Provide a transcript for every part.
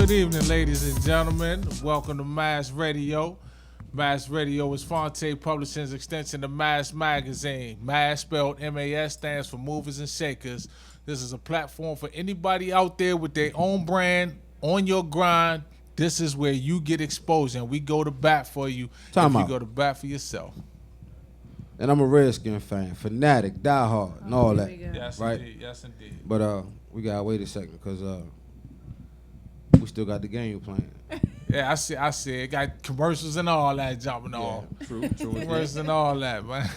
Good evening, ladies and gentlemen. Welcome to Mass Radio. Mass Radio is Fonte Publishing's extension of Mass Magazine. Mass, spelled M-A-S, stands for Movers and Shakers. This is a platform for anybody out there with their own brand, on your grind. This is where you get exposed, and we go to bat for you Time if out. you go to bat for yourself. And I'm a Redskin fan, fanatic, diehard, and all that. Yes, Right. indeed. Yes, indeed. But we gotta wait a second because we still got the game playing. Yeah, I see. It got commercials and all that jumping off. True. Commercials and all that, man.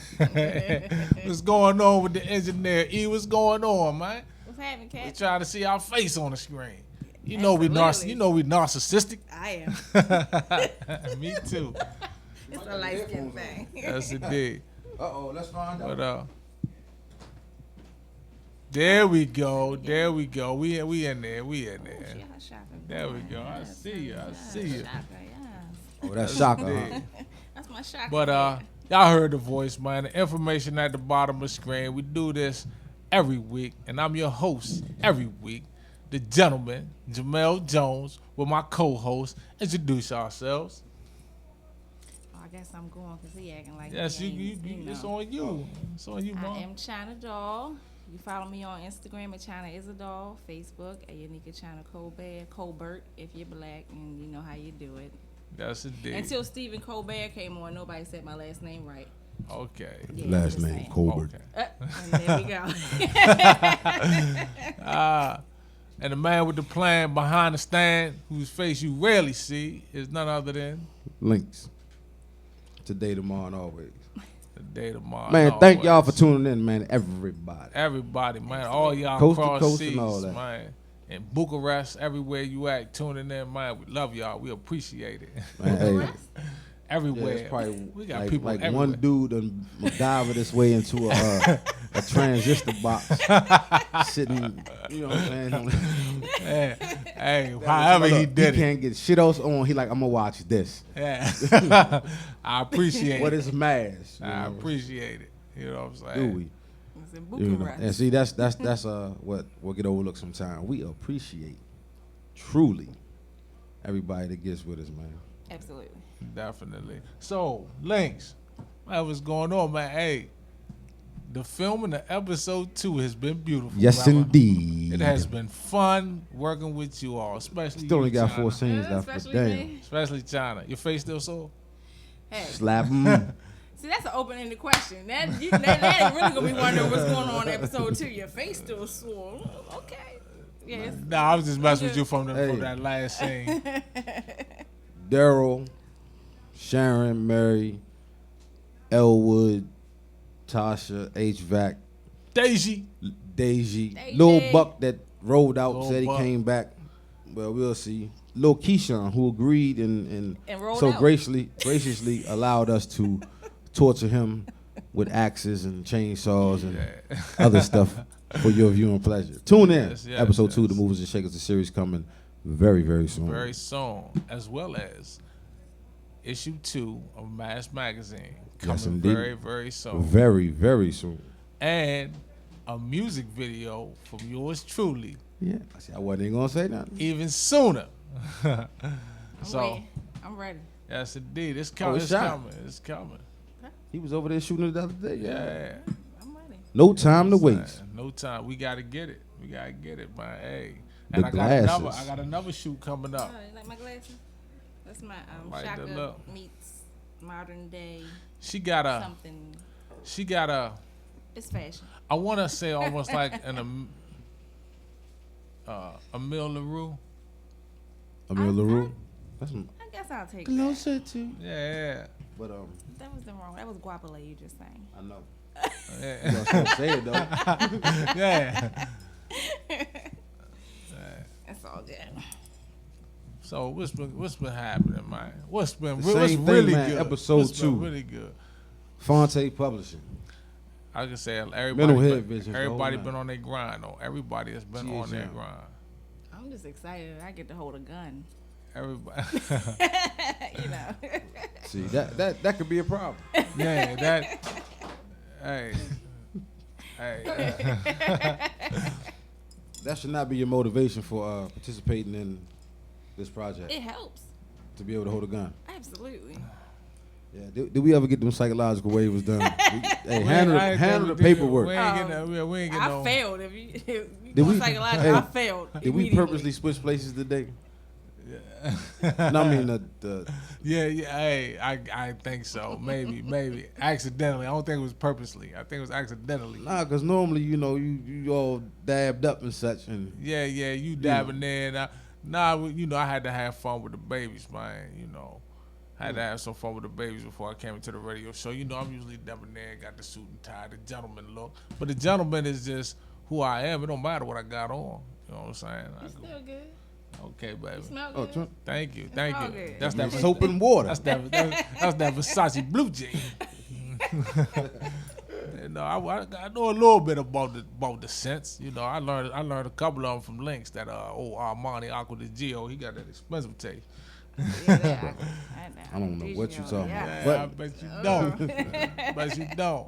What's going on with the engineer? E, what's going on, man? What's happening, We Cat? trying to see our face on the screen. You know we Absolutely. we narcissistic. I am. Me too. It's a light skin thing. Yes, indeed. Let's find out. But there we go. There we go. We in there. We in there. She out shopping. There we go. I see you. I see you. Shopper, yes. Oh, that's shocker, huh? Indeed. That's my shocker. But y'all heard the voice, man. The information at the bottom of the screen. We do this every week, and I'm your host every week, the gentleman Jamel Jones, with my co-host. Introduce ourselves. I guess I'm going because he acting like Yes, he you. ain't, It's know. on you. It's on you, I mom. am China Doll. You follow me on Instagram at China is a doll, Facebook at Yanika China Colbert if you're black and you know how you do it. That's indeed. Until Stephen Colbert came on, nobody said my last name right. Okay. Yeah, Last just name saying. Colbert. Okay. And there we go. And the man with the plan behind the stand, whose face you rarely see, is none other than Links. Today, tomorrow, and always. the day tomorrow. Man, thank y'all for tuning in, man. Everybody. Everybody, man, all y'all Coast to cross coast seas, and all that. man. In Bucharest, everywhere you at, tuning in, man. We love y'all. We appreciate it. Man, hey, yeah, Everywhere. it's probably we got like, people like everywhere. one dude done MacGyver this way into a transistor box, sitting, you know what I'm saying? Hey, however he Look, did he it. can't get shit else on. He like, I'm gonna watch this. Yeah. I appreciate What it. is mass? You I know? appreciate it. You know what I'm Do saying? we? It's in You know, Bucharest. and see, that's what get overlooked sometimes. We appreciate truly everybody that gets with us, man. Absolutely. Definitely. So, Links, man, what's going on, man? Hey, the filming of episode 2 has been beautiful. Yes, brother. indeed. It has been fun working with you all, especially Still you, only got China. 4 scenes Yeah, left, but especially damn, me. Especially China. Your face still sore? Hey, slap 'em. see, that's an open-ended question. That ain't really gonna be wondering what's going on in episode 2. Your face still sore. Okay. Yes. Nah, I was just messing with you from Hey. that last scene. Daryl, Sharon, Mary, Elwood, Tasha, HVAC, Daisy. Daisy, Daisy. Lil Buck that rolled out, Lil said Buck. he came back. Well, we'll see. Lil Keyshawn, who agreed and rolled so out. graciously allowed us to torture him with axes and chainsaws and other stuff for your viewing pleasure. Tune in. Yes, yes, Episode 2, yes. The Movers and Shakers, the series coming very, very soon. Very soon, as well as issue 2 of Mass Magazine coming Yes, indeed. very, very soon. Very, very soon. And a music video from yours truly Yeah. See, I wasn't even gonna say nothing. even sooner. I'm So, ready. I'm ready. yes, indeed. It's coming. it's It's shot. coming. It's coming. He was over there shooting it the other day. Yeah. I'm ready. No time to waste. No time. We got to get it. We got to get it, man. Hey. The And I glasses. got another shoot coming up. Oh, you like my glasses? That's my Like the Shaka look. meets modern day She got something. a, It's fashion. I want to say almost like Emile LaRue. Emile LaRue. That's I guess I'll take closer to. Yeah. But that. Was the wrong. That was Guapole you just sang. I know. Yeah. You gonna say it though. Yeah. It's all good. So what's been happening, man? What's Same what's thing, really man. good? Episode What's been 2. really good. Fonte Publishing. I can say everybody. Mental head vision, Everybody the whole been on their grind. Though. Everybody has been on their GHM. grind. I'm just excited that I get to hold a gun. Everybody. You know. See, that could be a problem. Yeah, that. Hey. Hey. That should not be your motivation for participating in this project It helps. to be able to hold a gun? Absolutely. Yeah. Did we ever get them psychological waivers done? Hey, handle I ain't handle the think we did. paperwork. We ain't getting no. We ain't getting I no. failed. If you, if you Did we- psychological, hey, I failed. Did we immediately. purposely switch places today? No, I mean the Yeah. Hey, I think so. Maybe accidentally. I don't think it was purposely. I think it was accidentally. nah, because normally you all dabbed up and such, and Yeah. You dabbing there. I had to have fun with the babies, man. I had to have some fun with the babies before I came into the radio show. I'm usually dabbing there, got the suit and tie, the gentleman look. But the gentleman is just who I am. It don't matter what I got on. You know what I'm saying? You still good. Okay, baby. You smell oh, good. Thank you. all good. That's that soap and water. That's that Versace blue jean. I know a little bit about the scents. I learned a couple of them from Lynx. That old Armani Aqua di Gio, he got that expensive taste. Yeah, I don't know what you talking yeah. about. I bet you don't. Bet you don't.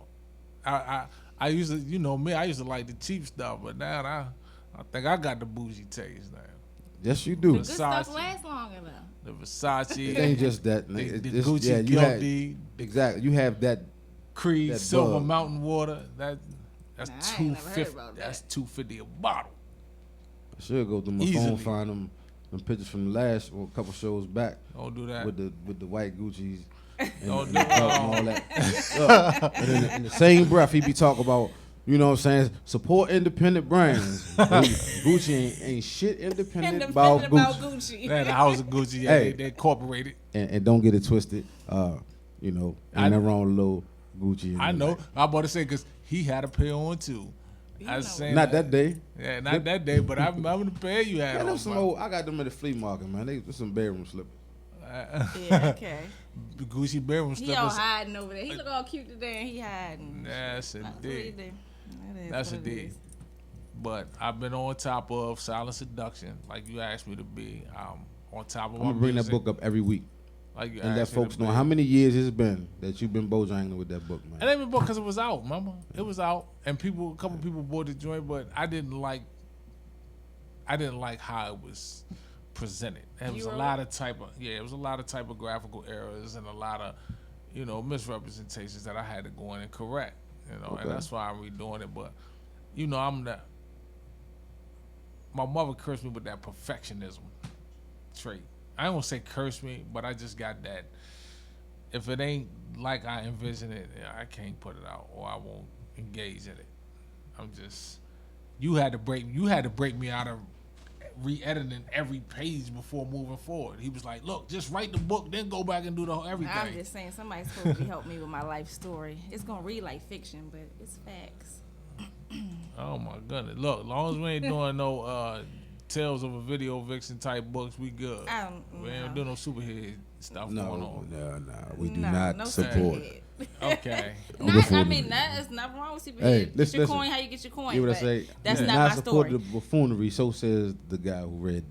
I used to, me. I used to like the cheap stuff, but now I think I got the bougie taste now. Yes, you The do. good stuff lasts longer though. The Versace, It ain't just that. the It's- Gucci yeah, you had, Guilty, exactly. You have that. Creed that Silver bug. Mountain Water. That's Nah, I ain't never heard $250. about That's that. $250 a bottle. I should go through my Easily. phone, find them pictures from the last or a couple shows back Don't do that. with the white Gucci's and, Don't and do the belt and all that. And in the same breath, he be talking about, you know what I'm saying, support independent brands. Gucci ain't shit independent about Gucci. Man, the house of Gucci, yeah, Hey. they incorporated. And don't get it twisted. Ain't nothing wrong with little Gucci. I know. I'm about to say because he had a pair on too. I was saying Not that day. Yeah, not that day, but I remember the pair you had Man, on. them some bro. old, I got them at the flea market, man. They some bedroom slippers. Yeah, okay. The Gucci bedroom He all slippers. hiding over there. He look all cute today and he hiding. That's a That's what he dig. do. That is That's a what it dig. is. But I've been on top of Silent Seduction, like you asked me to be. On top of I'm my gonna bring that music, book up every week like you and let asked me folks to know be. how many years it's been that you've been bojangling with that book, It man. ain't been because it was out, remember? It was out, and a couple people bought the joint, but I didn't like how it was presented. It was You a wrote lot of it was a lot of typographical errors and a lot of, misrepresentations that I had to go in and correct. Okay. And that's why I'm redoing it. But, my mother cursed me with that perfectionism trait. I don't want to say curse me, but I just got that. If it ain't like I envision it, I can't put it out, or I won't engage in it. You had to break me out of re-editing every page before moving forward. He was like, "Look, just write the book, then go back and do the whole everything." I'm just saying somebody's supposed to help me with my life story. It's gonna read like fiction, but it's facts. Oh my goodness! Look, as long as we ain't doing no Tales of a Video Vixen type books, we good. We ain't doing no superhead stuff going on. No. We do No, not no support. superhead. Okay. There's nothing wrong with superhead. Hey, get listen, your coin how you get your coin. You would but say that's you do not my support story. the buffoonery. So says the guy who read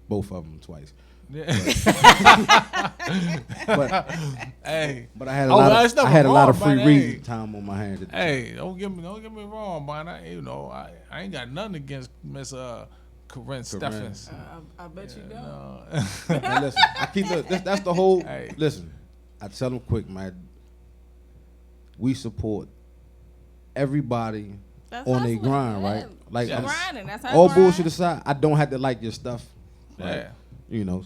both of them twice. Yeah. But Hey, but I had there's I nothing had a lot wrong, of free man. reading Hey. time on my hand. At the time. hey, don't get me wrong, man. I ain't got nothing against Miss Corinne Steffens. I bet you don't. No. Now listen, I keep that's the whole. Hey. Listen, I tell them quick, man. We support everybody That's on their hustling, grind, yeah. right? Like She I'm- grinding. That's her all grind. bullshit aside, I don't have to like your stuff. Yeah. So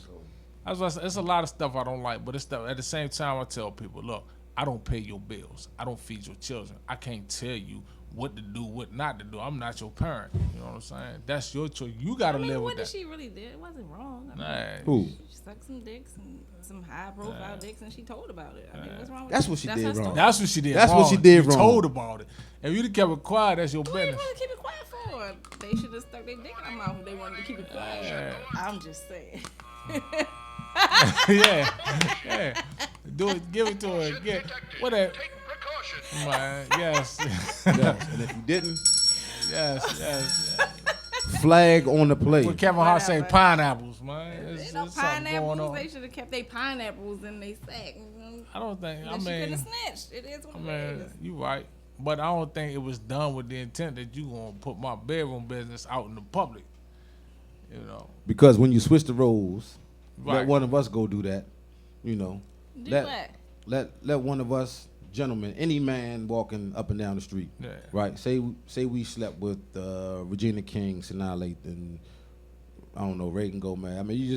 That's why I said, it's a lot of stuff I don't like, but it's stuff. At the same time, I tell people, look, I don't pay your bills. I don't feed your children. I can't tell you what to do, what not to do. I'm not your parent. You know what I'm saying? That's your choice. You got to live what with did that. she really did? It wasn't wrong. I mean, Nah, who? she sucked some dicks and some high profile dicks, and she told about it. I mean, what's wrong with That's that? what she her did story. wrong. That's what she did. That's what wrong. she did You wrong. told about it. If you'd have kept it quiet, that's your What are you business. supposed to keep it quiet for? They should have stuck their dick in their mouth if they wanted to keep it quiet. Yeah. I'm just saying. yeah. Do it. Give it to her. Get what that. Man, yes, yes, and if you didn't, yes. flag on the play. What Kevin Hart say? Whatever. Pineapples, man. It's, You know, it's something going pineapples. on. They should have kept their pineapples in their sack. I don't think. I She couldn't mean, have snitched. It is what it is. you right. But I don't think it was done with the intent that you gonna put my bedroom business out in the public. You know. Because when you switch the roles, Right. let one of us go do that. You know. Do let, what? let one of us, gentlemen, any man walking up and down the street, Yeah. right? Say we slept with Regina King, Sanaa Lathan, I don't know, Reagan Gomez. I mean, you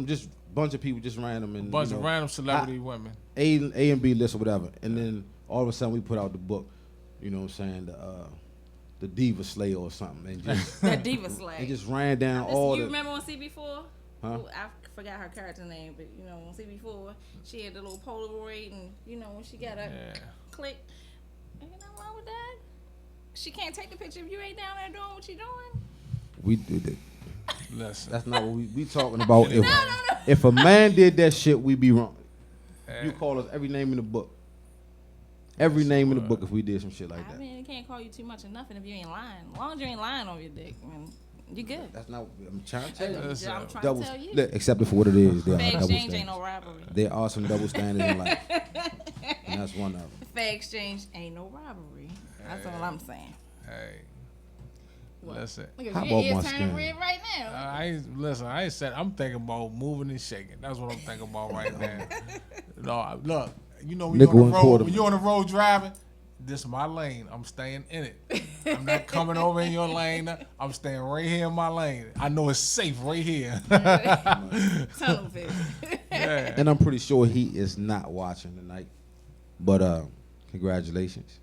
just bunch of people, just random and Bunch of random celebrity women. A and B list or whatever, and then all of a sudden we put out the book. You know what I'm saying? The Diva Slayer or something, and just The Diva Slay. and just ran down all You the. remember on CB4? Huh? I forgot her character name, but you know, on CB4, she had the little Polaroid, and you know, when she got a click, ain't nothing wrong with that. She can't take the picture if you ain't down there doing what you doing. We did it. Listen. That's not what we talking about. If, No. if a man did that shit, we'd be wrong. Yeah. You call us every name in the book. Every name in the book if we did some shit like I that. mean, it can't call you too much or nothing if you ain't lying. As long as you ain't lying on your dick, I mean, you good. That's not. I'm trying to tell you. That's I'm trying Double, to tell you. look, accept it for what it is. There Fair are double exchange ain't standards. no robbery. There are some double standards in life, and that's one of them. Fair exchange ain't no robbery. That's all I'm saying. Hey. What? Listen. Look at How your about ears my turning skin? red right now. I ain't said. I'm thinking about moving and shaking. That's what I'm thinking about right now. No, look. You know when Nickel you're on and the road, quarter. when you're on the road driving, this is my lane. I'm staying in it. I'm not coming over in your lane. I'm staying right here in my lane. I know it's safe right here. Tunnel vision. Yeah. And I'm pretty sure he is not watching tonight. But congratulations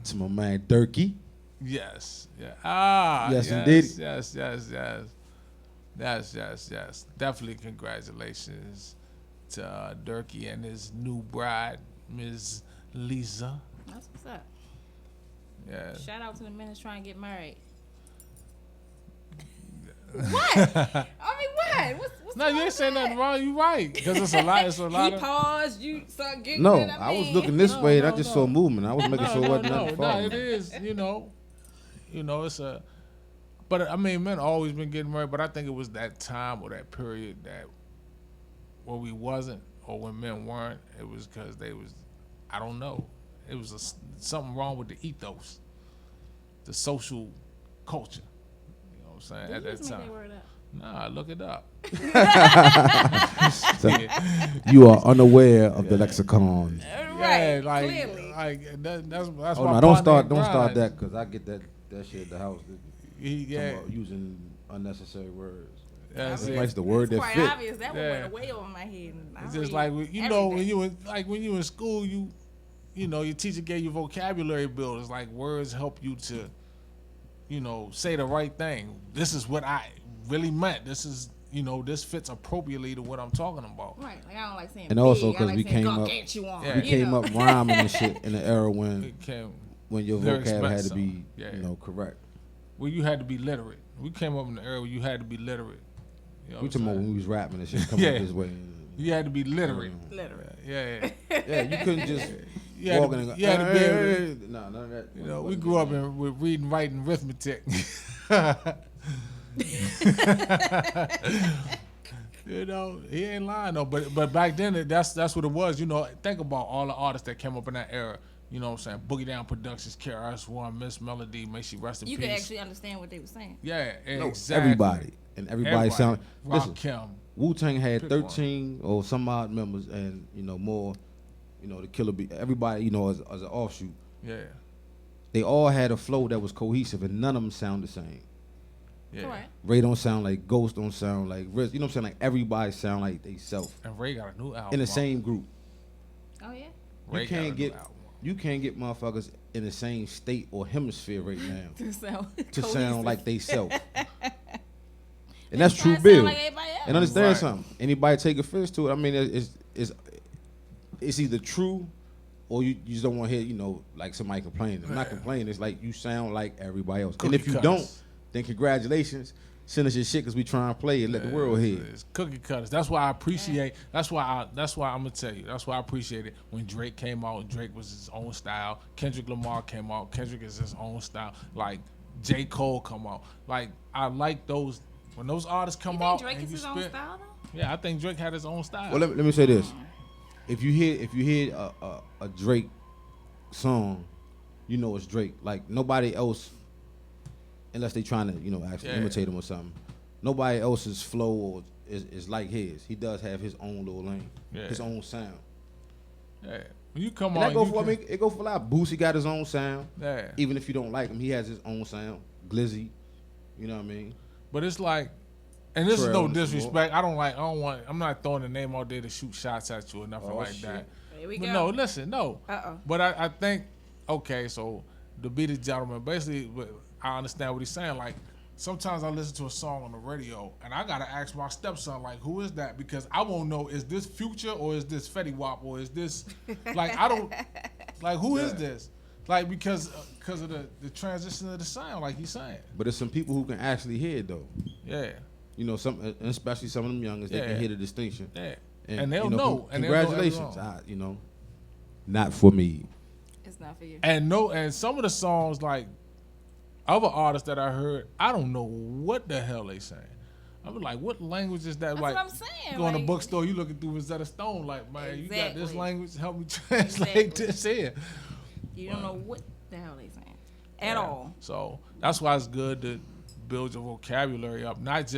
to my man Durkee. Yes. Yeah. Ah. Yes, Yes. indeed. Yes. Definitely congratulations to Durkee and his new bride, Ms. Lisa. That's what's up. Yeah. Shout out to the men that's trying to get married. What? I mean, what? What's No, wrong you ain't with saying that? nothing wrong. You right. Because it's a lot. It's a lot He of. paused. You start getting. No, it, I was mean. looking this way and I no, just no. saw movement. I was making sure it wasn't nothing No, falling. it is. You know, it's a. But I mean, men always been getting married. But I think it was that time or that period that where we wasn't, or when men weren't. It was because they was. I don't know. It was something wrong with the ethos, the social culture. You know what I'm saying? Did At you that just make time. that word up? Nah, look it up. So, you are unaware of the lexicon. Right. Yeah, like, Clearly. that's Oh my no! Don't partner in start crime. that because I get that shit at the house. Yeah, About using unnecessary words. that's I it. mean, Nice the word it's that quite fit. obvious. That one Yeah. went way over my head. And I It's just read like you know every when day. you in school, you know your teacher gave you vocabulary builders. Like words help you to, say the right thing. This is what I really meant. This is this fits appropriately to what I'm talking about. Right. Like I don't like saying And also big. I 'cause like we saying came "God up- can't you on?" Yeah. We came up rhyming and shit in the era It came when your lyrics vocab meant had to be something. correct. where you had to be literate. We came up in the era where you had to be literate. You know We what talking I'm about saying? when we was rapping and shit coming Yeah. up this way. You had to be literate. Literate. Yeah. Yeah, you couldn't just You had walk to, in and go, you had to be able to, no, none of that. we grew up with reading, writing, arithmetic. He ain't lying though. But back then, that's what it was. Think about all the artists that came up in that era. You know what I'm saying? Boogie Down Productions, KRS-One, Miss Melody, may she rest in You peace. could actually understand what they were saying. Yeah, No, exactly. everybody sound. Listen, Rakim. Wu-Tang had Pick 13 or some odd members, and more. The Killer Bee. Everybody, as an offshoot, Yeah. they all had a flow that was cohesive, and none of them sound the same. Yeah. Correct. Ray don't sound like Ghost, don't sound like Riz. You know what I'm saying? Like everybody sound like they self And Ray got a new album. in the out. same group. Oh yeah. Ray You got a can't new get album. you can't get motherfuckers in the same state or hemisphere right now To sound, to sound cohesive. like they self. And that's Try true, to sound Bill. like everybody else. And understand Right. something. Anybody take offense to it? I mean, it's either true or you just don't want to hear, like somebody complaining. I'm not complaining. It's like you sound like everybody else. Cookie and if you cutters. don't, then congratulations. Send us your shit because we try and play and let the world hear. It's cookie cutters. That's why I appreciate. That's why I'm gonna tell you. That's why I appreciate it when Drake came out. Drake was his own style. Kendrick Lamar came out. Kendrick is his own style. Like J. Cole come out. Like I like those when those artists come You out. think Drake and is you his own spit- style though? Yeah, I think Drake had his own style. Well, let me say this: if you hear a Drake song, it's Drake. Like nobody else, unless they trying to actually Yeah. imitate him or something. nobody else's flow or is like his. He does have his own little lane, his own sound. Yeah. When you come And on, that go for me. It go for a lot. Boosie got his own sound. Yeah. Even if you don't like him, he has his own sound. Glizzy, you know what I mean? But it's like, and this is no Trail and disrespect. I'm not throwing the name out there to shoot shots at you or nothing like shit. that. Here we But go. no, listen, no. Uh-oh. But I think, okay, so to be the gentleman, basically, I understand what he's saying. Like, sometimes I listen to a song on the radio, and I gotta ask my stepson, like, who is that? Because I won't know, is this Future or is this Fetty Wap or is this, like, I don't, like, who is this? Like, because of the transition of the sound, like he's saying. But there's some people who can actually hear it, though. Yeah, You know, especially some of them youngers, they can hear the distinction. yeah. And they'll you know. And they'll know congratulations. everyone. Not for me. It's not for you. And some of the songs, like, other artists that I heard, I don't know what the hell they saying. I was like, what language is that? That's like, what I'm saying. You go in the like, bookstore, you looking through Rosetta Stone, like, man, you got this Exactly. language, help me translate Exactly. this here. You don't know what the hell they saying at all. So that's why it's good to build your vocabulary up, not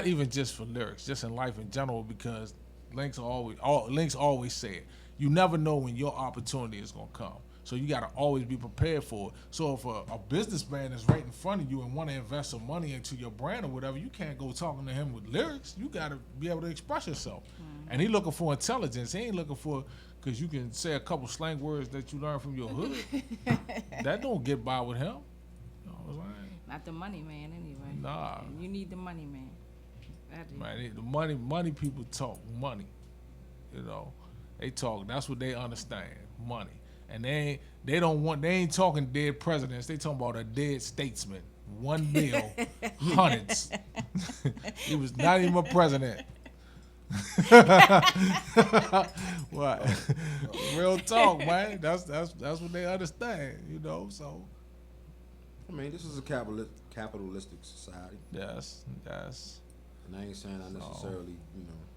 even just for lyrics, just in life in general, because links always say it. You never know when your opportunity is gonna come. So you gotta always be prepared for it. So if a businessman is right in front of you and want to invest some money into your brand or whatever, you can't go talking to him with lyrics. You gotta be able to express yourself. And he looking for intelligence. He ain't looking for because you can say a couple slang words that you learn from your hood. That don't get by with him. You know what I'm saying? Not the money man, anyway. Nah. And you need the money man. I do. Man, the money people talk money. You know, they talk. That's what they understand, money. And they ain't talking dead presidents. They talking about a dead statesman. $1 bill, hundreds. He was not even a president. What? Real talk, man. That's what they understand. You know, so. I mean, this is a capitalistic society. Yes. And I ain't saying I necessarily,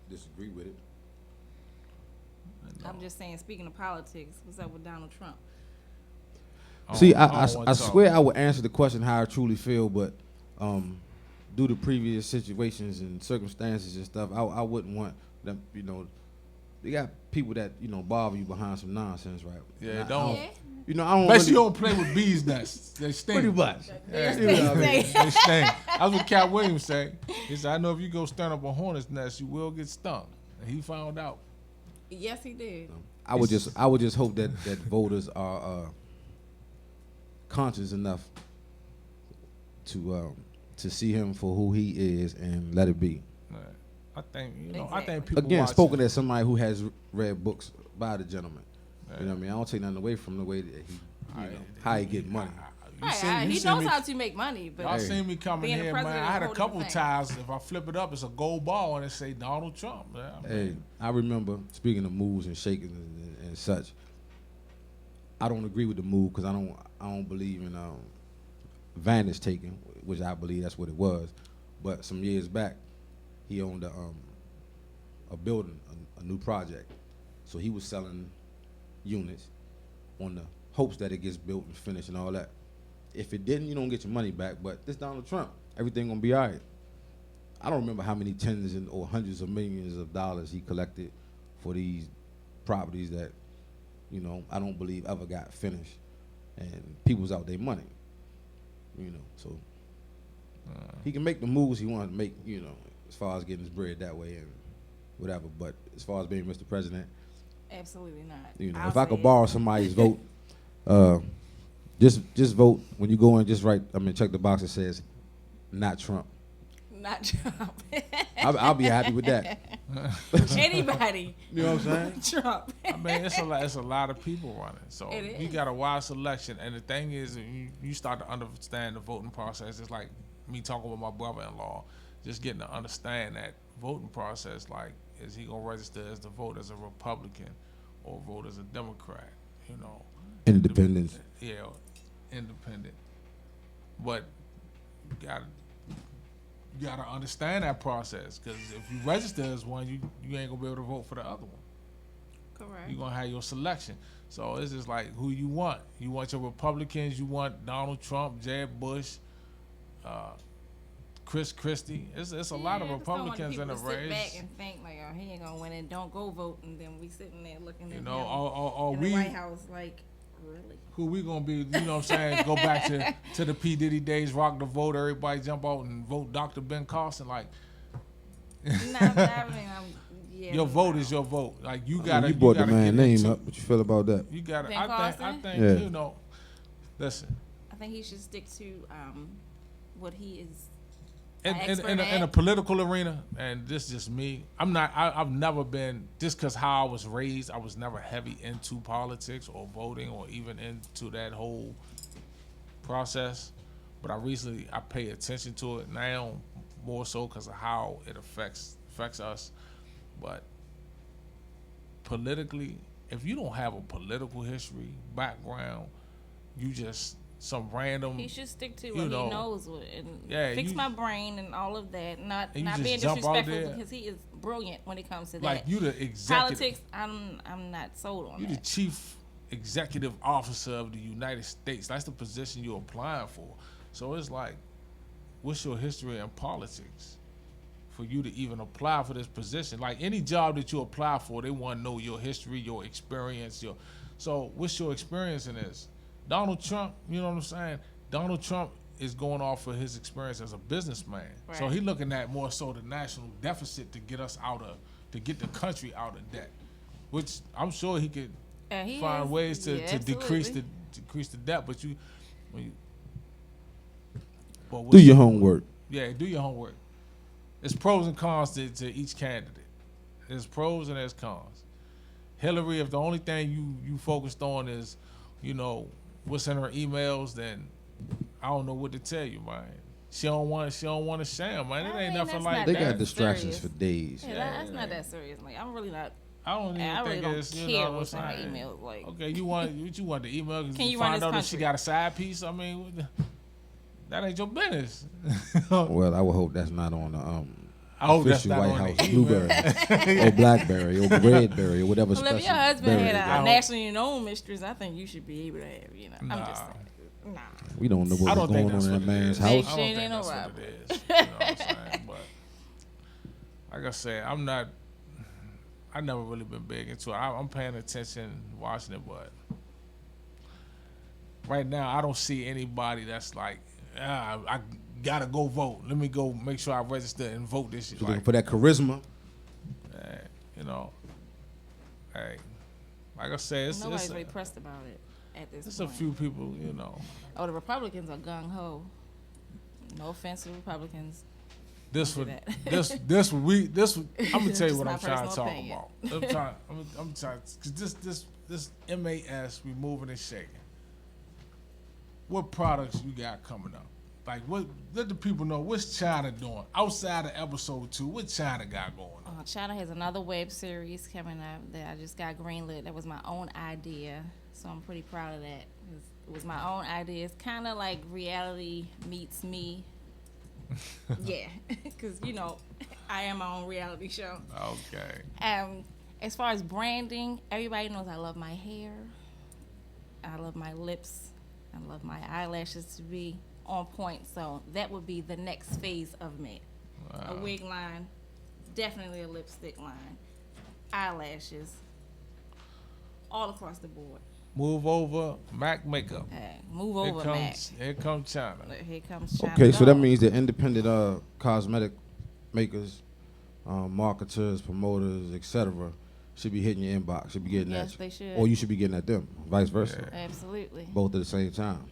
disagree with it. I'm just saying, speaking of politics, what's up with Donald Trump? See, don't I wanna talk. swear I would answer the question how I truly feel, but due to previous situations and circumstances and stuff, I wouldn't want them, they got people that, bother you behind some nonsense, right? Yeah, And I don't. Yeah. I don't Basically, you really, don't play with bees' nests. They sting. pretty much. Yeah, They sting. they sting. That's what Cat Williams said. He said, I know if you go stand up a hornet's nest, you will get stung. And he found out. Yes, he did. I would just hope that voters are conscious enough to see him for who he is and let it be. Man, I think Exactly. people Again, watching- spoken as somebody who has read books by the gentleman. Yeah. You know what I mean? I don't take nothing away from the way that he, how he get money. You seen- you He seen knows me- how to make money, but Y'all seen me coming being a here, man. president I had is a a whole couple different times. If I flip it up, it's a gold ball and it say Donald Trump. Man. I mean, Hey, I remember speaking of moves and shakings and such. I don't agree with the move because I don't believe in vantage taking, which I believe that's what it was. But some years back, he owned a building, a new project, so he was selling units on the hopes that it gets built and finished and all that. If it didn't, you don't get your money back. But this Donald Trump, everything gonna be all right. I don't remember how many tens or hundreds of millions of dollars he collected for these properties that, I don't believe ever got finished, and people's out their money. So he can make the moves he wants to make, as far as getting his bread that way and whatever. But as far as being Mr. President, absolutely not. if I could borrow somebody's vote, just vote when you go in. Just write. Check the box that says, "Not Trump." Not Trump. I'll be happy with that. Anybody. You know what I'm saying? Trump. I mean, it's a lot of people running, so It you is. got a wide selection. And the thing is, you start to understand the voting process. It's like me talking with my brother-in-law, just getting to understand that voting process. Like, is he gonna register as the vote as a Republican or vote as a Democrat? Independence. Yeah, independent. But you gotta understand that process, because if you register as one, you ain't gonna be able to vote for the other one. Correct. You're gonna have your selection. So it's just like who you want. You want your Republicans, you want Donald Trump, Jeb Bush, Chris Christie. It's a lot of I just don't want Republicans in the people to sit back race. and think like, oh, he ain't gonna win and don't go vote, and then we sitting there looking at You know, him or in we the White House like, really? who we gonna be? You know what I'm saying? Go back to the P Diddy days, rock the vote. Everybody jump out and vote Dr. Ben Carson. Like Yeah, your vote is your vote. Like you gotta. You brought the gotta man get name into- up. What you feel about that? You gotta. Ben I Carson? think. Yeah. You know. Listen. I think he should stick to what he is. In a political arena, and this is just me. I've never been, just because how I was raised, I was never heavy into politics or voting or even into that whole process. But I pay attention to it now more so because of how it affects us. But politically, if you don't have a political history background, you just some random. He should stick to you what know, he knows and yeah, fix you- my brain and all of that. Not And you not just being jump out there. disrespectful because he is brilliant when it comes to like that. you the executive. Politics, I'm not sold on You're the that. chief executive officer of the United States. That's the position you're applying for. So it's like, what's your history in politics for you to even apply for this position? Like any job that you apply for, they want to know your history, your experience. So what's your experience in this? Donald Trump, you know what I'm saying? Donald Trump is going off for his experience as a businessman. So Right. he's looking at more so the national deficit to get us to get the country out of debt, which I'm sure he could He find has- ways to yeah, decrease absolutely. the debt. But Do your homework. Yeah, do your homework. There's pros and cons to each candidate. There's pros and there's cons. Hillary, if the only thing you focused on is, you know, what's in her emails, then I don't know what to tell you, man. She don't want to sham, man. It I ain't mean, nothing that's like not They that. got that distractions serious. for days. Yeah, that's not that serious. Like I'm really not. I don't even I really think don't it's, you care know what what's in I'm her saying. email. Like, Okay, you want the email? 'Cause Can you you run find this out that she country? got a side piece? I mean, that ain't your business. Well, I would hope that's not on the I hope that's official not White on House the email. Blueberry or Blackberry or Redberry or whatever well, special if your husband berry had they a got. nationally known mistress, I think you should be able to have. You know, I'm just Nah. saying. Nah. We don't know I what's don't think going on that's in what that it man's is. house. I Big don't shit think ain't that's no what robbery. it is. You know what I'm saying? But like I said, I never really been big into it. I'm paying attention, watching it, but right now I don't see anybody that's like, I gotta go vote. Let me go make sure I register and vote this shit. You're looking Like, for that charisma. you know, hey, like I said, Nobody's really pressed about it at this it's a point. few people, you know. Oh, the Republicans are gung ho. No offense to Republicans. This do would that. this I'm gonna tell you Just what my I'm trying to personal talk opinion. about. I'm trying because this MAS removing and shaking. What products you got coming up? Like what? Let the people know what's China doing outside of episode 2. What China got going on? China has another web series coming up that I just got greenlit. That was my own idea, so I'm pretty proud of that. It was my own idea. It's kind of like reality meets me. Yeah, because you know, I am my own reality show. Okay. As far as branding, everybody knows I love my hair. I love my lips. I love my eyelashes to be on point. So that would be the next phase of me. A wig line, definitely a lipstick line, eyelashes, all across the board. Move over, Mac makeup. Hey, move over, Mac. Here comes China. Here comes China. Okay, so that Dog. means the independent cosmetic makers, marketers, promoters, etc., should be hitting your inbox. Should be getting Yes, at you, they should. or you should be getting at them, vice versa, Absolutely. both at the same time.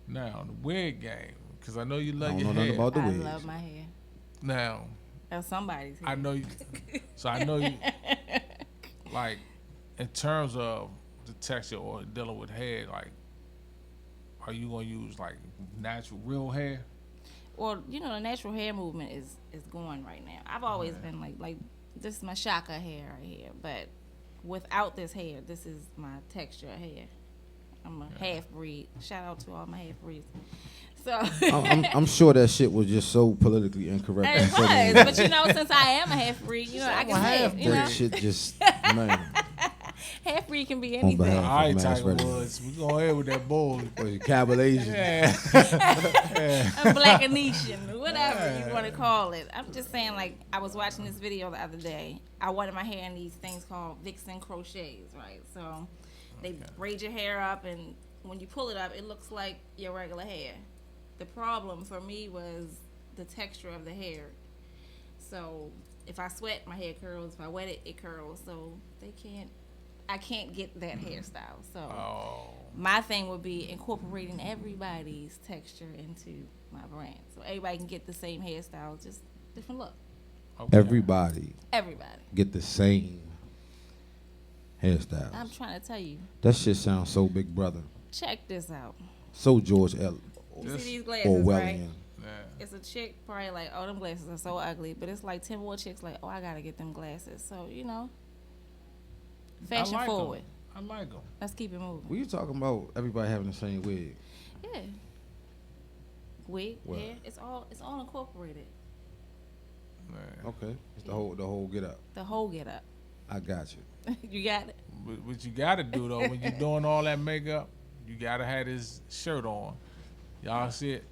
Now the wig game, because I know you I love don't your know hair. nothing about the I wigs. love my hair. Now Or somebody's hair. I know you. So I know you. Like, in terms of the texture or dealing with hair, like, are you gonna use like natural, real hair? Well, you know, the natural hair movement is going right now. I've always been like this is my Shaka hair right here, but without this hair, this is my texture hair. I'm a half breed. Shout out to all my half breeds. So I'm sure that shit was just so politically incorrect. it and was, but you know, since I am a half breed, you know, I can say it. You know, that shit just man. Half breed can be On anything. behalf- All right, Mass Tiger Radio. Woods. We going ahead with that bull. What, you Cabo Asian? Yeah. A black Anician, whatever you want to call it. I'm just saying, like, I was watching this video the other day. I wanted my hair in these things called Vixen crochets, right? So they braid your hair up, and when you pull it up, it looks like your regular hair. The problem for me was the texture of the hair. So if I sweat, my hair curls. If I wet it, it curls. So I can't get that hairstyle. So my thing would be incorporating everybody's texture into my brand, so everybody can get the same hairstyle, just different look. Okay. Everybody get the same hairstyles. I'm trying to tell you. That shit sounds so Big Brother. Check this out. So George L. You see these glasses, right? Orwellian. Yeah. It's a chick probably like, oh, them glasses are so ugly, but it's like 10 more chicks like, oh, I gotta get them glasses. So fashion I like forward. 'em. I like them. Let's keep it moving. We talking about everybody having the same wig. Yeah. Wig, Well. hair, it's all incorporated. Okay, it's the whole get up. The whole get up. I got you. You got it. What you gotta do though, when you're doing all that makeup, you gotta have this shirt on. Y'all see it?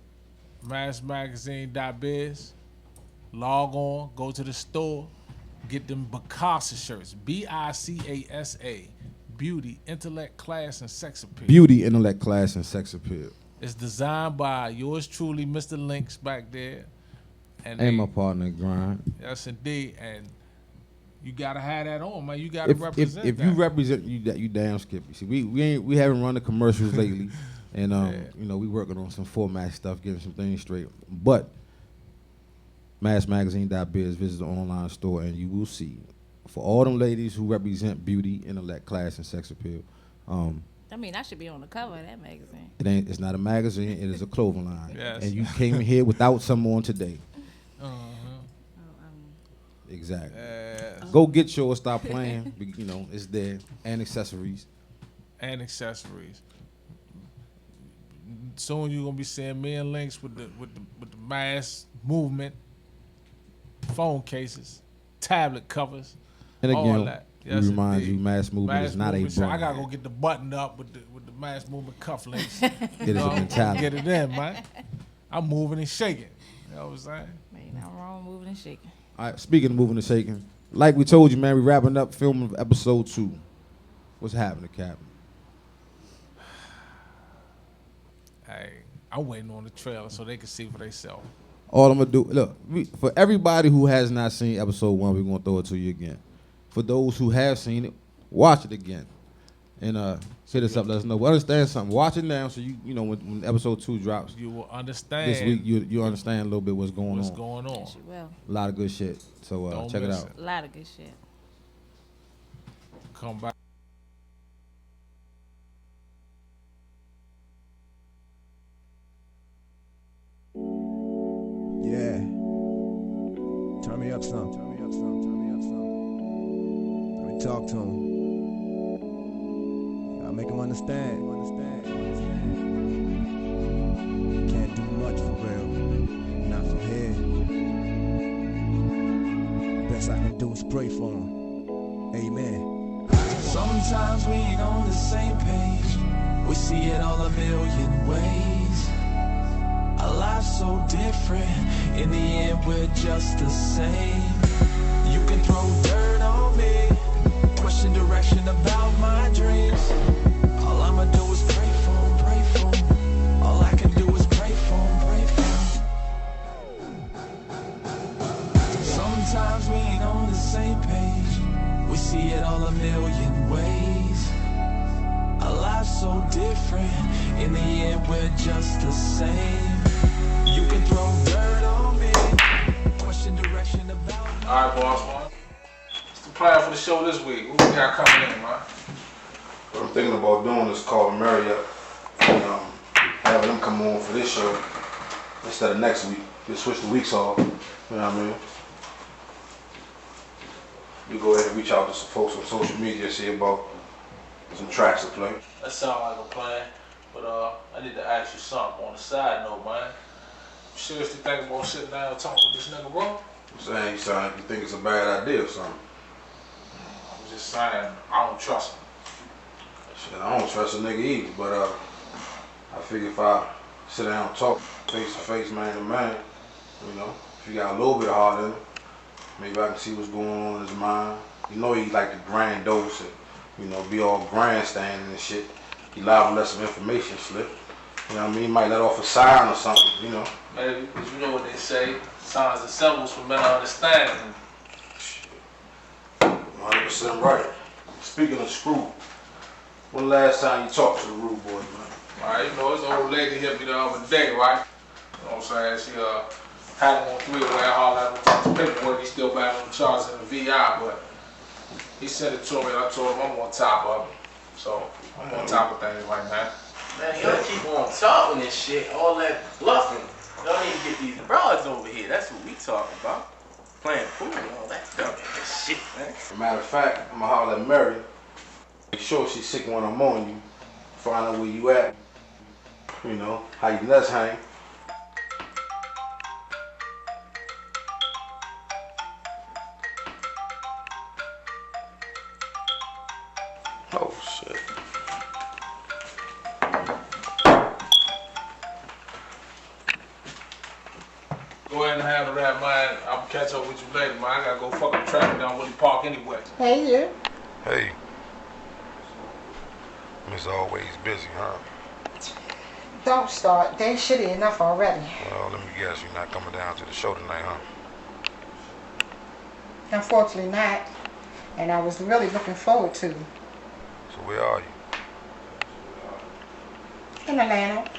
massmagazine.biz. Log on, go to the store, get them Bicasa shirts. BICASA. Beauty, intellect, class, and sex appeal. Beauty, intellect, class, and sex appeal. It's designed by yours truly, Mr. Links back there. And my partner in grind. Yes, indeed. And you gotta have that on, man. You gotta represent if that. you represent you damn Skippy. See, we haven't run the commercials lately, and we working on some format stuff, getting some things straight. But massmagazine.biz, visit the online store, and you will see for all them ladies who represent beauty, intellect, class, and sex appeal. I mean, I should be on the cover of that magazine. It's not a magazine. It is a clothing line. Yes. And you came in here without some on today. Oh, Exactly. Yes. Go get yours. Stop playing. It's there, and accessories. And accessories. Soon you're gonna be seeing me and Links with the mass movement, phone cases, tablet covers, And all again, that. we Yes, remind indeed. you, mass movement Mass is not movement a shit. brand. I gotta go get the button up with the mass movement cufflinks. It is a mentality. Get it in, man. I'm moving and shaking. You know what I'm saying? ain't nothing wrong with moving and shaking. All right, speaking of moving and shaking, like we told you, man, we wrapping up filming of episode 2. What's happening, Captain? Hey, I'm waiting on the trailer so they can see for themselves. All I'm gonna do, look, for everybody who has not seen episode 1, we're gonna throw it to you again. For those who have seen it, watch it again, and hit us up. Let us know. We understand something. Watch it now, so when episode 2 drops You will understand this week, you understand a little bit what's going what's on. going on. Yes, you will. A lot of good shit. So Don't check it miss out. A lot of good shit. Come back. Yeah. Turn me up some. Turn me up some. Turn me up some. Let me talk to him. Gotta make him understand. Can't do much for real. Not from here. Best I can do is pray for him. Amen. Sometimes we ain't on the same page. We see it all a million ways. Our lives so different. In the end, we're just the same. You can throw dirt on me, question direction about my dreams. All I'ma do is pray for 'em, pray for 'em. All I can do is pray for 'em, pray for 'em. Sometimes we ain't on the same page. We see it all a million ways. Our lives so different. In the end, we're just the same. You can throw dirt on me, question direction about me. All right, boss man. What's the plan for the show this week? What we got coming in, man? What I'm thinking about doing is calling Marriott and having them come on for this show instead of next week. Just switch the weeks off. You know what I mean? We go ahead and reach out to some folks on social media, see about some tracks to play. That sounds like a plan, but I need to ask you something on the side note, man. You seriously think about sitting down and talking with this nigga, bro? I'm saying you sound like you think it's a bad idea or something. I'm just saying, I don't trust him. Shit, I don't trust a nigga either, but I figure if I sit down and talk face to face, man to man, you know, if you got a little bit of heart in it, maybe I can see what's going on in his mind. You know he like to grandiose and, you know, be all grandstanding and shit. He liable to let some information slip. You know what I mean? He might let off a sign or something, you know. Maybe, because you know what they say, signs and symbols for men to understand. 100% right. Speaking of Screw, when the last time you talked to the Rude Boy, man? Alright, you know, this old lady hit me the other day, right? You know what I'm saying? She had him on 3-way, I hollered at him about the paperwork. He still back on charge in the VI, but he sent it to me and I told him I'm on top of it. So, I'm on top of things right now. Man, y'all keep on talking this shit, all that bluffing. Y'all need to get these broads over here. That's what we talking about. Playing pool and all that stuff. Shit, man. As a matter of fact, I'm gonna holler at Mary. Make sure she's sick when I'm on you. Find out where you at. You know, how your nuts hang. Oh, shit. Go ahead and handle that, man. I'll catch up with you later, man. I gotta go fucking traffic down Woody Park anyway. Hey, you. Hey. Miss always busy, huh? Don't start. They shitty enough already. Well, let me guess, you're not coming down to the show tonight, huh? Unfortunately not. And I was really looking forward to. So where are you? In Atlanta.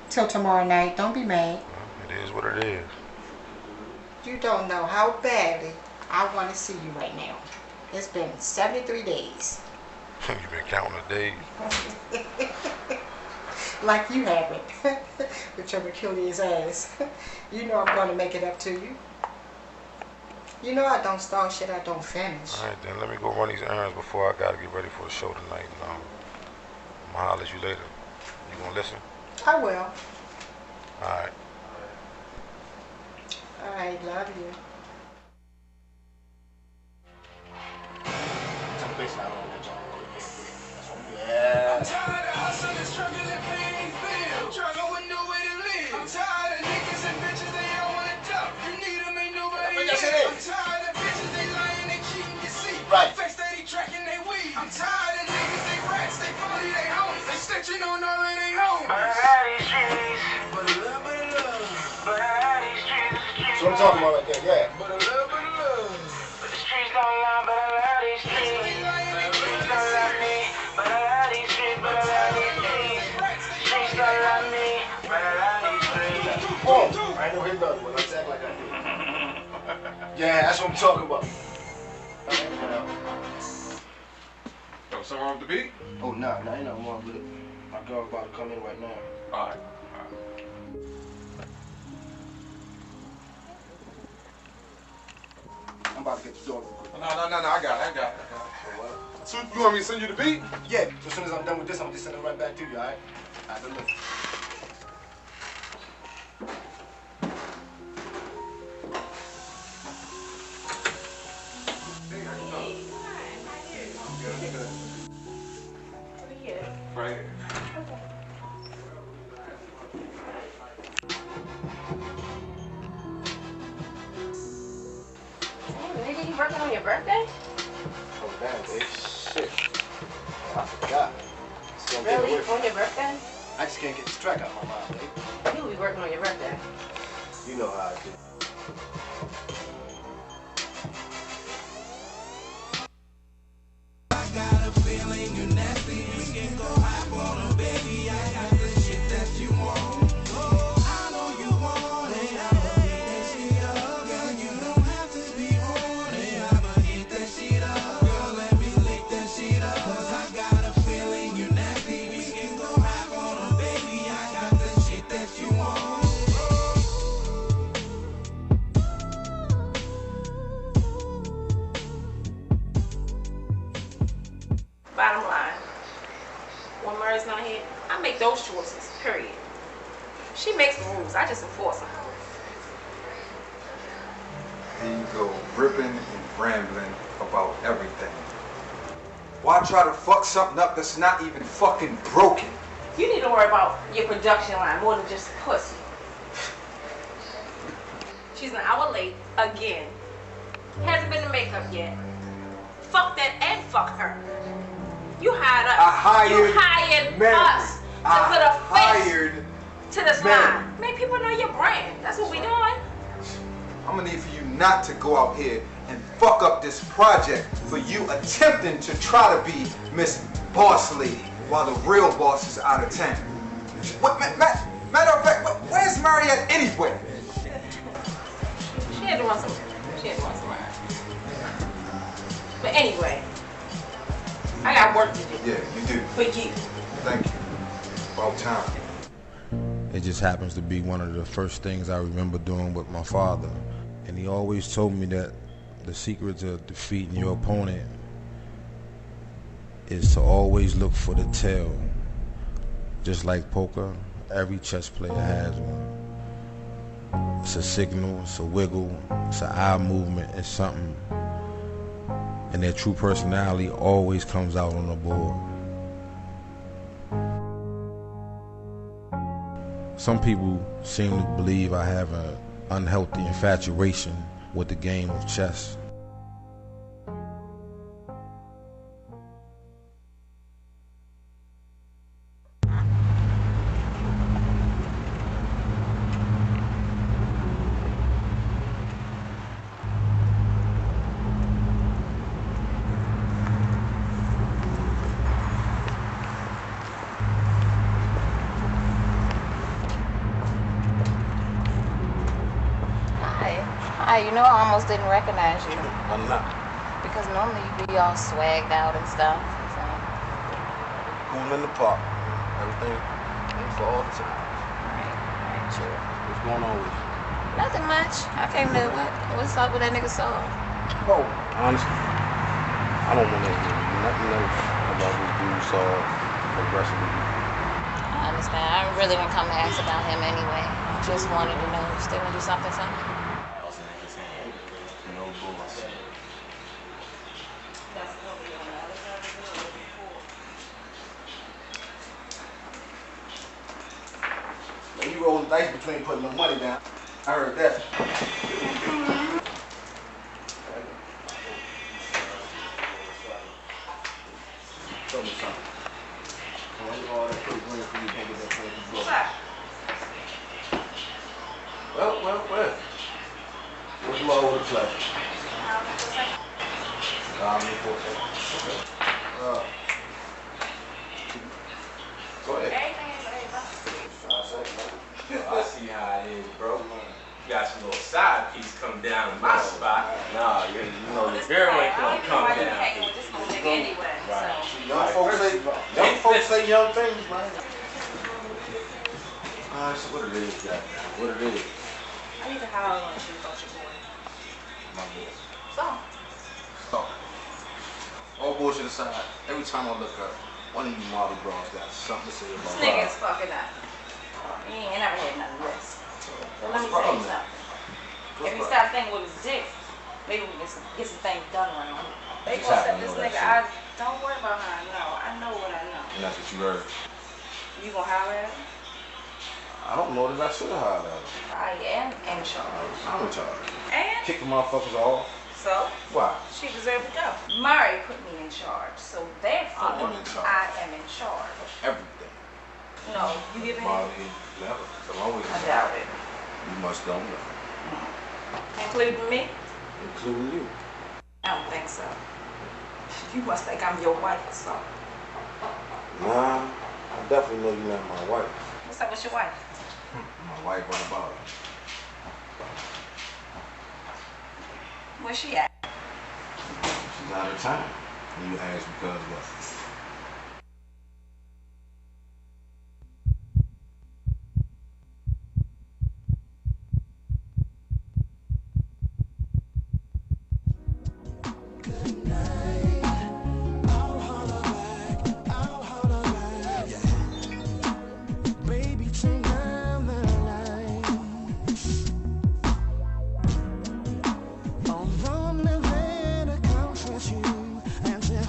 Till tomorrow night. Don't be mad. Well, it is what it is. You don't know how badly I want to see you right now. It's been 73 days. You've been counting the days. Like you haven't. With your Achilles ass. You know I'm going to make it up to you. You know I don't start shit I don't finish. All right, then let me go run these errands before I gotta get ready for the show tonight. And, I'm gonna holler at you later. You gonna listen? I will. All right. All right, love you. Yeah. I'm tired of hustling, struggling, paying bills. Struggling with no way to live. I'm tired of niggas and bitches, they all wanna duck. You need them, ain't nobody here. I'm tired of bitches, they lying, they cheating, you see. Right. Fake steady tracking, they weed. I'm tired of niggas, they rats, they phony, they homies. They snitching on all of they homies. But I had these streets, but a little bit of love. But I had these streets, That's what I'm talking about right there, yeah. but a little bit of love. But the streets don't lie, but I love these streets. The streets don't love me, but I love these streets, but I love these streets. The streets don't love me, but I love these streets. Oh, I know his brother, but let's act like I do. Yeah, that's what I'm talking about. Yo, something wrong with the beat? Oh, nah, ain't nothing wrong with it. My girl about to come in right now. Alright. I'm about to get the door real quick. No, I got it. So you want me to send you the beat? Yeah, as soon as I'm done with this, I'm just sending it right back to you, all right? All right, look. Right here. Nigga, you working on your birthday? Oh, damn, babe. Shit. I forgot. Just gonna get Really? away from- On your birthday? I just can't get this track out of my mind, babe. You will be working on your birthday. You know how I do. Bottom line, when Murray's not here, I make those choices, period. She makes the rules, I just enforce them. He go ripping and rambling about everything. Why try to fuck something up that's not even fucking broken? You need to worry about your production line more than just pussy. She's an hour late again. Hasn't been to makeup yet. Fuck that and fuck her. You hired us. You hired us to put a face to this line. Make people know your brand. That's what we doing. I'm gonna need for you not to go out here and fuck up this project for you attempting to try to be Miss Boss Lady while the real boss is out of town. Matter of fact, where's Mariette anyway? She had to run somewhere. But anyway, I got work to do. Yeah, you do. For you. Thank you. About time. It just happens to be one of the first things I remember doing with my father. And he always told me that the secret to defeating your opponent is to always look for the tail. Just like poker, every chess player has one. It's a signal, it's a wiggle, it's an eye movement, it's something. And their true personality always comes out on the board. Some people seem to believe I have an unhealthy infatuation with the game of chess. You know, I almost didn't recognize you. I'm not. Because normally you be all swagged out and stuff. So. Cool in the park. Everything for all the time. Right, sure. What's going on with you? Nothing much. I came to what's up with that nigga Saul? Oh, honestly, I don't want to hear nothing else about this dude Saul for the rest of the week. I understand. I really didn't come to ask about him anyway. I just wanted to know if they gonna do something. You rolling dice between putting the money down. I heard that. Show me something. All that pretty green for you can't get that thing from Well. What's low with the play? Go ahead. I see how it is, bro. You got your little side piece come down in my spot. Nah, you know the girl ain't gonna come down. Right. Young folks say young things, man. So what it is, goddamn. What it is. I need to have a lunch with your boy. My boy. So. All bullshit aside, every time I look up, one of you Marley bros got something to say about This nigga is fucking up. He ain't never had none of this. So let me tell you something. If he stop thinking with his dick, maybe we can get some things done around him. They gonna set this nigga, I don't worry about how I know. I know what I know. And that's what you heard. You gonna holler at him? I don't know that I should have hollered at him. I am in charge. I'm in charge. And? Kick the motherfuckers off. So? Why? She deserved to go. Murray put me in charge, so therefore I am in charge. I am in charge. Everything. No, you give me. Molly, never. So long as I doubt it. you must don't know. Including me? Including you. I don't think so. You must think I'm your wife or something. Nah, I definitely know you're not my wife. What's up with your wife? My wife on the bottom. Where's she at? She's out of time. And you ask because what?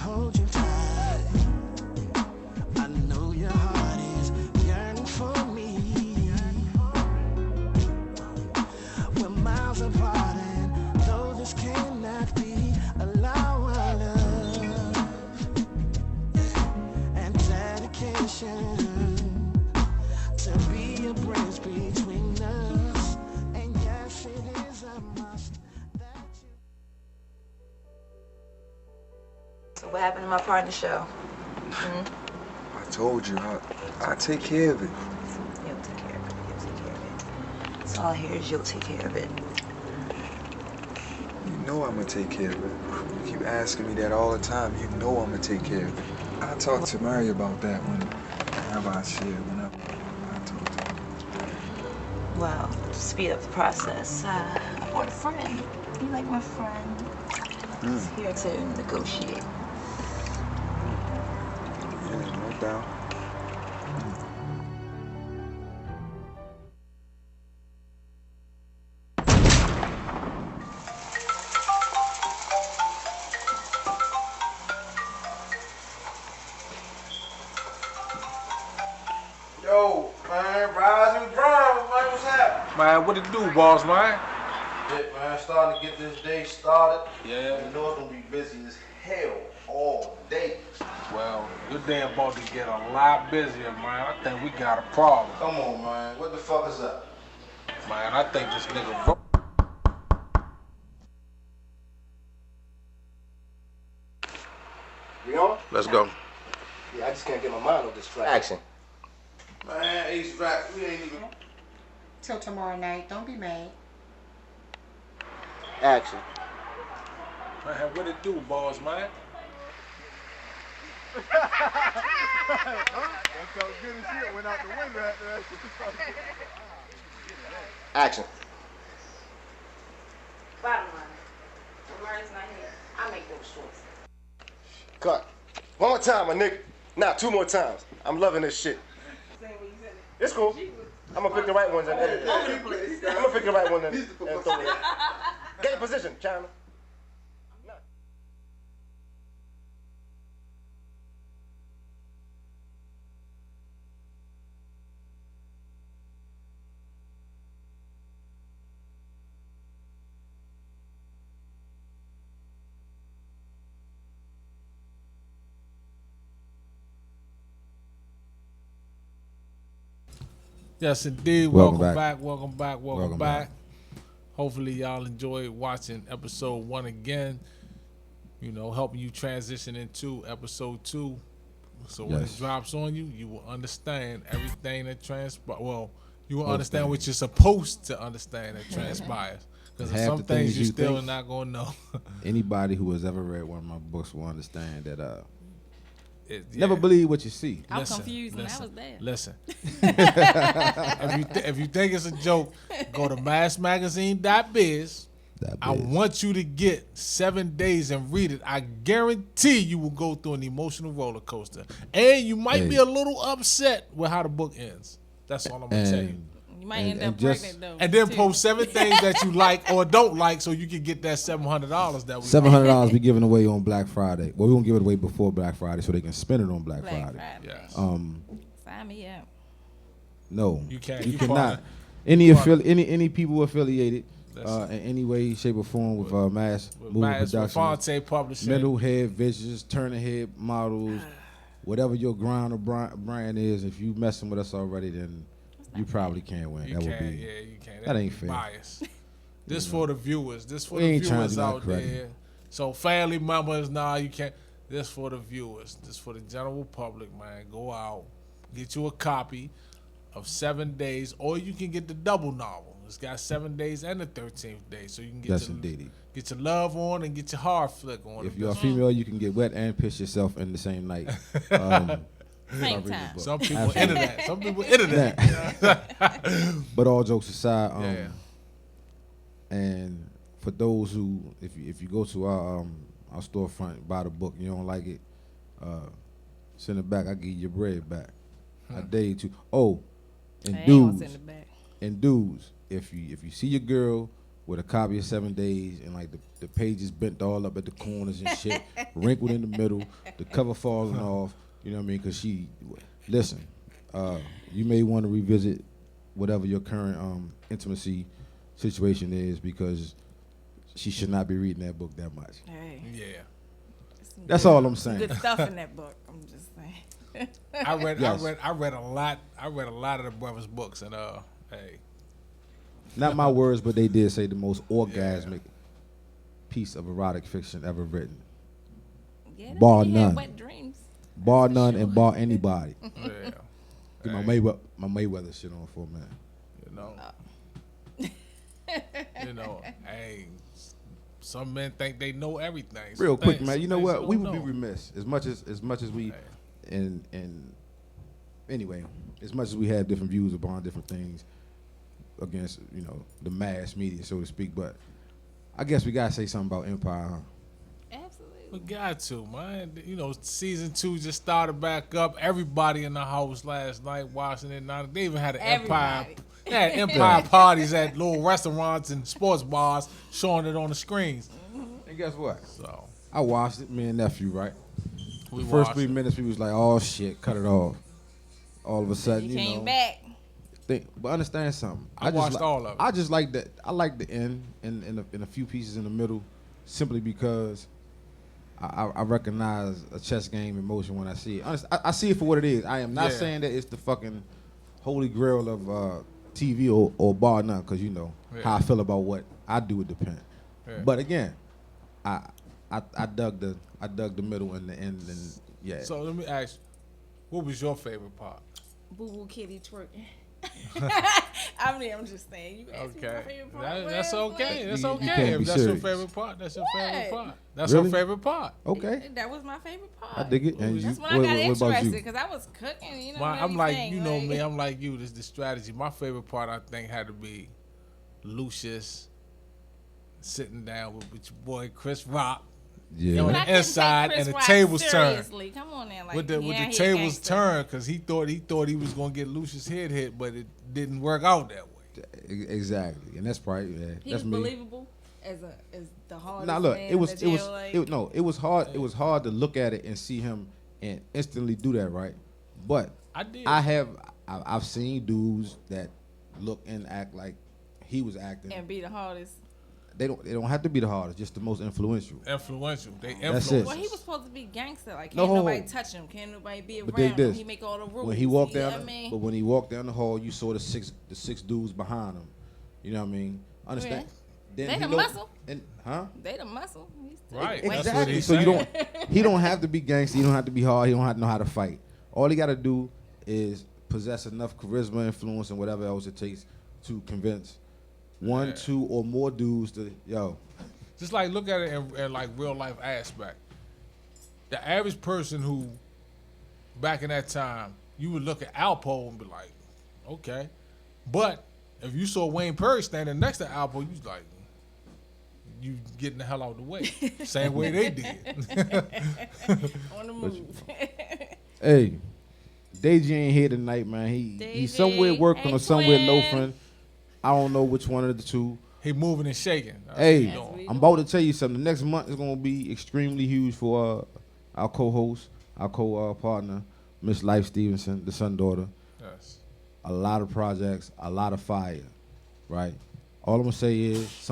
Hold you tight. So what happened to my partner show? I told you, I take care of it. You'll take care of it. You'll take care of it. That's all I hear is you'll take care of it. You know I'm gonna take care of it. You keep asking me that all the time. You know I'm gonna take care of it. I talked to Mary about that whenever I see her, whenever I told her. Well, to speed up the process, I brought a friend. You like my friend? He's here to negotiate. Yeah, no doubt. Yo, man, rise and grind, man. What's happening? Man, what it do, boss, man? Shit, man, starting to get this day started. Yeah. You know it's gonna be busy as hell all day. Well, your day about to get a lot busier, man. I think we got a problem. Come on, man. What the fuck is up? Man, I think this nigga... We on? Let's go. Yeah, I just can't get my mind on this flight. Action. Man, Ace-Rack, we ain't even... Till tomorrow night. Don't be mad. Action. Man, what it do, boss, man? That felt good as shit. Went out the window after that. Action. Bottom line, when Murray's not here, I make those choices. Cut. One more time, my nigga. Now, 2 more times. I'm loving this shit. It's cool. I'm gonna pick the right ones and edit it. I'm gonna pick the right one and throw it in. Get in position, China. Yes, indeed. Welcome back. Welcome back. Hopefully, y'all enjoyed watching episode 1 again. You know, helping you transition into episode 2. So when it drops on you, you will understand everything that transpires. Well, you will understand what you're supposed to understand that transpires. Because there's some things you still not going to know. Anybody who has ever read one of my books will understand that never believe what you see. I'm confused and I was there. Listen. if you think it's a joke, go to massmagazine.biz. I want you to get 7 days and read it. I guarantee you will go through an emotional roller coaster. And you might be a little upset with how the book ends. That's all I'm going to tell you. You might end up pregnant though. And then post 7 things that you like or don't like so you can get that $700 that we $700 we giving away on Black Friday. Well, we're going to give it away before Black Friday so they can spend it on Black Friday. Yes. Sign me up. No. You can't. You cannot. Any people affiliated in any way, shape, or form with Mass Movement Productions, Fonte Publishing, Mental Head Visuals, Turner Head Models, whatever your ground or brand is, if you messing with us already, then you probably can't win. You that can't, would be. Yeah, you can't. That ain't fair. Bias. This for the viewers. This for We the ain't trying to viewers do out nothing crazy. there. So family members, nah, you can't. This for the viewers. This for the general public, man. Go out, get you a copy of 7 Days, or you can get the double novel. It's got 7 days and the 13th day, so you can get get your love on and get your heart flick on. If you're a female, you can get wet and piss yourself in the same night. Same time. Some people into that. Some people into that. But all jokes aside, and for those who, if you go to our storefront, buy the book, you don't like it, send it back. I give you your bread back. I dare you to. Oh, and dudes, if you see your girl with a copy of 7 Days and like the pages bent all up at the corners and shit, wrinkled in the middle, the cover falling off. You know what I mean? Because she, listen, you may want to revisit whatever your current intimacy situation is because she should not be reading that book that much. Hey. Yeah. That's all I'm saying. Good stuff in that book. I'm just saying. I read a lot of the brothers' books, and hey, Not my words, but they did say the most orgasmic piece of erotic fiction ever written. Yeah, Bar he had none. wet dreams. Bar none and bar anybody. Yeah. Get my Mayweather shit on for a minute. You know, hey, some men think they know everything. Real Some quick, things- man. some You know things what? you We don't would be know. remiss as much as we and anyway, as much as we have different views upon different things against the mass media, so to speak. But I guess we gotta say something about Empire. Huh? We got to, man. You know, season 2 just started back up. Everybody in the house last night watching it. Now they even had an Empire. They had Empire parties at little restaurants and sports bars, showing it on the screens. And guess what? So I watched it. Me and nephew, right? We The first watched 3 minutes, we was like, "Oh shit, cut it off." All of a sudden, You came back. But understand something. I watched all of it. I just like that. I like the end and a few pieces in the middle, simply because I recognize a chess game emotion when I see it. I see it for what it is. I am not saying that it's the fucking holy grail of TV or bar none, because how I feel about what I do. It depends. Yeah. But again, I dug the middle and the end, and yeah. So let me ask you, what was your favorite part? Boo Boo Kitty twerking. I'm just saying. You asked me my favorite part. That's okay. That's You okay. can't If be that's your serious. favorite part, that's your favorite What? part. That's Really? her favorite part. Okay. That was my favorite part. I dig it. And That's you, when I got what about interested you? because I was cooking. You know, My, what I'm like, saying, you know me, I'm like you. This is the strategy. My favorite part, I think, had to be Lucius sitting down with your boy Chris Rock. Yeah. On But I the couldn't inside, take and the Chris Rock tables turned. seriously. Come on now, like, With the yeah, he a tables gangster. turned, because he thought he was gonna get Lucius' head hit, but it didn't work out that way. Exactly, and that's probably He that's was me. believable as the hardest Now look, man it was in the jail, like, it was hard. It was hard to look at it and see him and instantly do that, right? But I did. I've seen dudes that look and act like he was acting. and be the hardest. They don't have to be the hardest, just the most influential. Influential. They That's influence. it. Well, he was supposed to be gangster. Like, No, can't ho, ho. nobody touch him. Can't nobody be But around dig him. this. He make all the rules. When he walked you know down, what I mean? but when he walked down the hall, you saw the six dudes behind him. You know what I mean? Understand? They he the know- muscle. And huh? They the muscle. He's still Right. wait. That's what Exactly. he's So saying. he don't have to be gangster. He don't have to be hard. He don't have to know how to fight. All he got to do is possess enough charisma, influence, and whatever else it takes to convince one, two, or more dudes to Just like look at it in like real life aspect. The average person who, back in that time, you would look at Alpo and be like, okay. But if you saw Wayne Perry standing next to Alpo, you was like, you getting the hell out of the way. Same way they did. On the move. Hey, Deji ain't here tonight, man. He's somewhere working hey, or somewhere twin. loafing. I don't know which one of the two. He moving and shaking. That's Hey, what he doing. I'm about to tell you something. The next month is gonna be extremely huge for our co-host, our co-partner, Miss Life Stevenson, the son daughter. Yes. A lot of projects, a lot of fire, right? All I'm gonna say is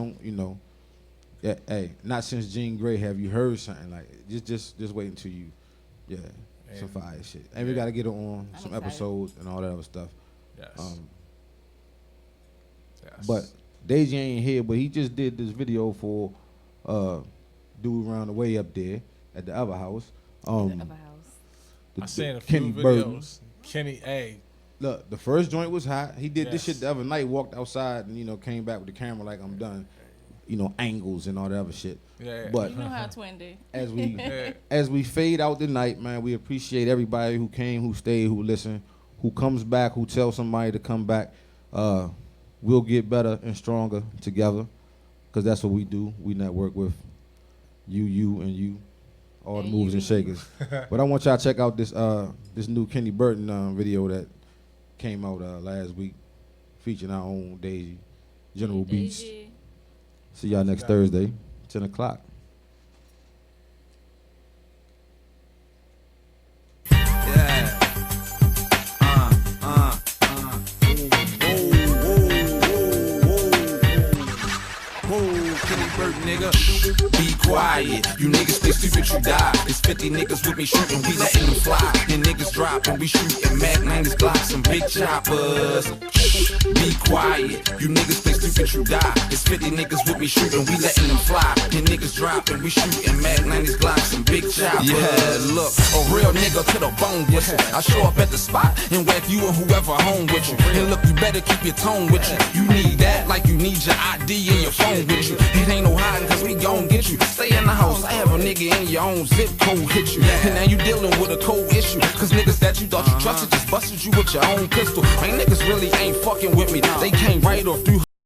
yeah. Hey, not since Jean Grey have you heard something like it. Just wait until you, some fire shit. And we gotta get her on some episodes and all that other stuff. Yes. Yes. But Deji ain't here, but he just did this video for dude around the way up there at the other house. I seen a few Kenny videos. Burton. Kenny A. Look, the first joint was hot. He did this Yes. shit the other night, walked outside and came back with the camera like I'm done. Angles and all that other shit. Yeah. But You know how twin do. as we Yeah. as we fade out the night, man, we appreciate everybody who came, who stayed, who listened, who comes back, who tells somebody to come back. We'll get better and stronger together, because that's what we do. We network with you, and you, all the movers and shakers. But I want y'all to check out this new Kenny Burton video that came out last week, featuring our own Deji, General Beats. See y'all next Thursday, 10 o'clock. Kenny Burke, nigga. Be quiet, you niggas stay stupid, you die. There's 50 niggas with me shooting, we letting them fly. Then niggas drop and we shooting Mac 90s, Glocks, and big choppers. Be quiet, you niggas stay stupid, you die. There's 50 niggas with me shooting, we letting them fly. Then niggas drop and we shooting Mac 90s, Glocks, and big choppers. Yeah, look, a real nigga to the bone with you. I show up at the spot and whack you and whoever home with you. And look, you better keep your tone with you. You need that like you need your ID and your phone with you. It ain't no hiding cause we gon' get you. Stay in the house, I have a nigga in your own zip code hit you. And now you dealing with a cold issue. Cause niggas that you thought you trusted just busted you with your own pistol. Man, niggas really ain't fucking with me. They came right off through